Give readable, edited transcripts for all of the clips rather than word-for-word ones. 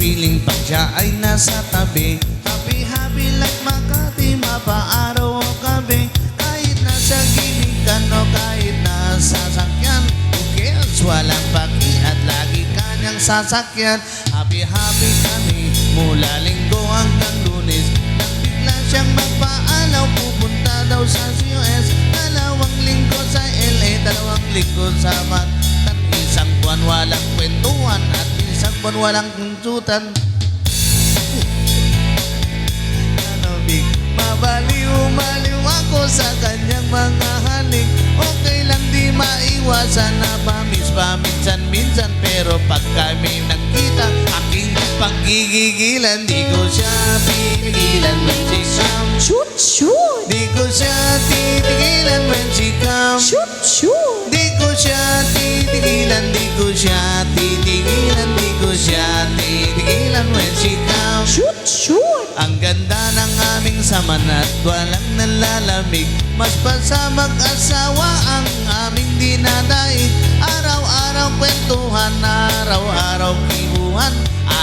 piling pag siya ay nasa tabi. Happy like Makati, mapaaraw o gabi. Kahit nasa gilikan o kahit nasa sakyan, who cares? Walang paki at lagi kanyang sasakyan. Happy kami mula Linggo hanggang Lunes. Nang bigla siyang magpaalaw, pupunta daw sa US. 2 linggo sa LA, 2 linggo sa Manhattan. Isang buwan walang kwentuhan at isang buwan walang kuntutan. Mabaliw ako sa kanyang mga halik. Okay lang di maiwasan na paminsan-minsan. Pero pag kami nagkita, aking paggigigilan. Di ko siya pipigilan when she come. Shoot, shoot. Di ko siya titigilan when she come. Shoot, shoot. Di ko siya titigilan. Di ko siya titigilan. Di ko siya titigilan when she come. Shoot, shoot. Ang ganda ng aming saman at walang nalalamig. Mas pa sa mag-asawa ang aming dinadaig. Araw-araw kwentuhan, araw-araw kibuhan,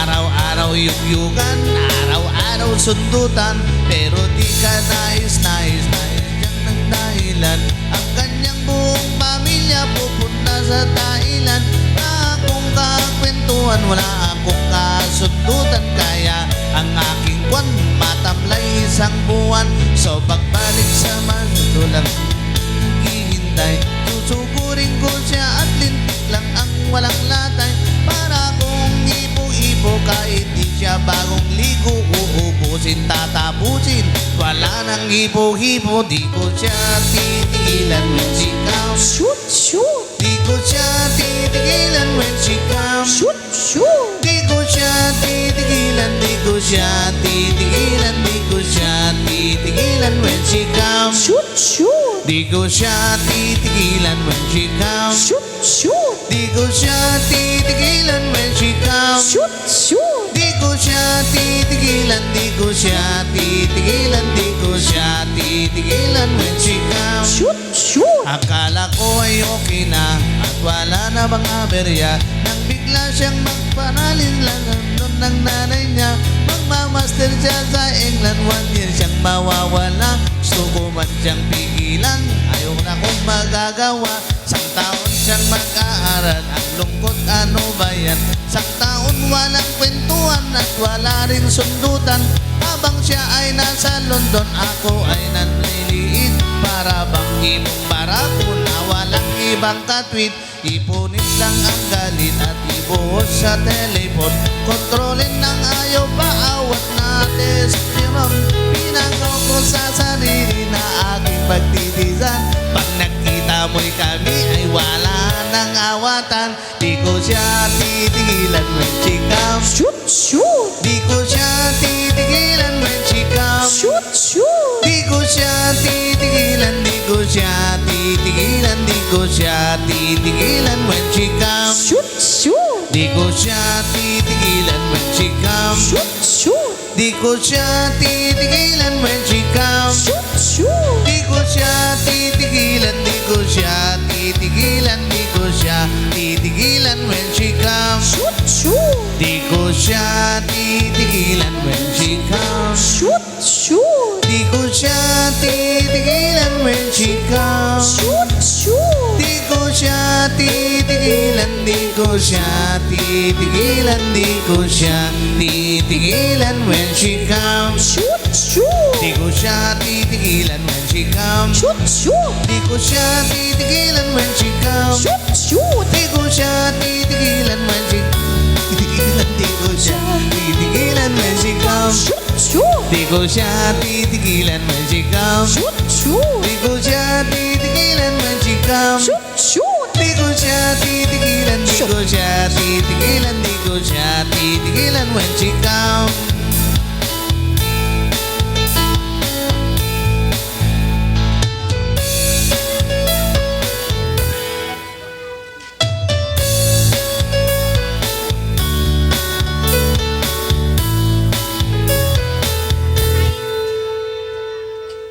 araw-araw yugyugan, araw-araw sundutan. Pero di ka nais dyan ng dahilan. Ang kanyang buong pamilya pupunta sa Thailand. Wala akong kakwentuhan, wala akong kasundutan. Kaya ang aking buwan matamlay 1 buwan. So pagbalik sa mundo lang hihintay. Susugurin ko siya at lintik lang ang walang latay. Para kung ipo-ipo kahit di siya bagong ligo, uubusin, tatapusin. Wala nang hipo-hipo. Di ko siya titigilan when she comes. Shoot, shoot. Di ko siya titigilan when she comes. Shoot, shoot. Di ko siya titigilan. Di ko siya titigilan. Di ko siya titigilan when she comes. Shoot, shoot. Di ko siya titigilan when she comes. Shoot, shoot. Di ko siya titigilan when she comes. Shoot, shoot. Di ko siya titigilan. Di ko siya titigilan. Di ko siya titigilan when she comes. Shoot, shoot. Akala ko ay okay na at wala na bang aberya. Nang bigla siyang magpanalin lang nun ng nanay niya. Magmamaster siya sa England, 1 year siyang mawawala. Gusto ko man siyang pigilan, ayaw na kong magagawa. 1 taon siyang mag-aaral, ang lungkot ano ba yan? 1 taon walang kwentuhan at wala rin sundutan. Habang siya ay nasa London, ako ay nanliliit. Para bang himong barako na walang ibang katwit. Ipunin lang ang galit at ibuhos sa telepon. Kontrolin ng ayaw pa awat na testosterone. Pinagaw ko sa sarili na aking pagtitisan. Pag nakita mo'y kami ay wala nang awatan. Di ko siya titigilan when she comes. Shoot, shoot. Di ko siya titigilan when she comes. Shoot, shoot. Di ko siya titigilan. Di ko siya titigilan. Di ko siya titigilan when she comes. Shoot, shoot. Di ko siya titigilan when she comes. Shoot, shoot. Di ko siya titigilan when she comes. Shoot, shoot. Di ko siya titigilan. Di ko siya titigilan. Di ko siya titigilan when she comes. Shoot, shoot. Di ko siya titigilan when she comes. Shoot, shoot. Di ko siya titigilan when she comes. Shoot, shoot. Di ko siya titigilan. Di ko siya titigilan. Di ko siya titigilan when she comes. Shoot, shoot. Di ko siya titigilan when she comes. Shoot, shoot. Di ko siya titigilan when she comes. Shoot, shoot. Di ko siya titigilan when she titigilan. Di ko siya titigilan when she comes. Shoot, shoot. Di ko siya titigilan when she comes. Shoot, shoot. Di ko siya titigilan when she comes. Shoot, shoot. Di ko siya titigilan. Di ko siya titigilan. Di ko siya titigilan when she comes.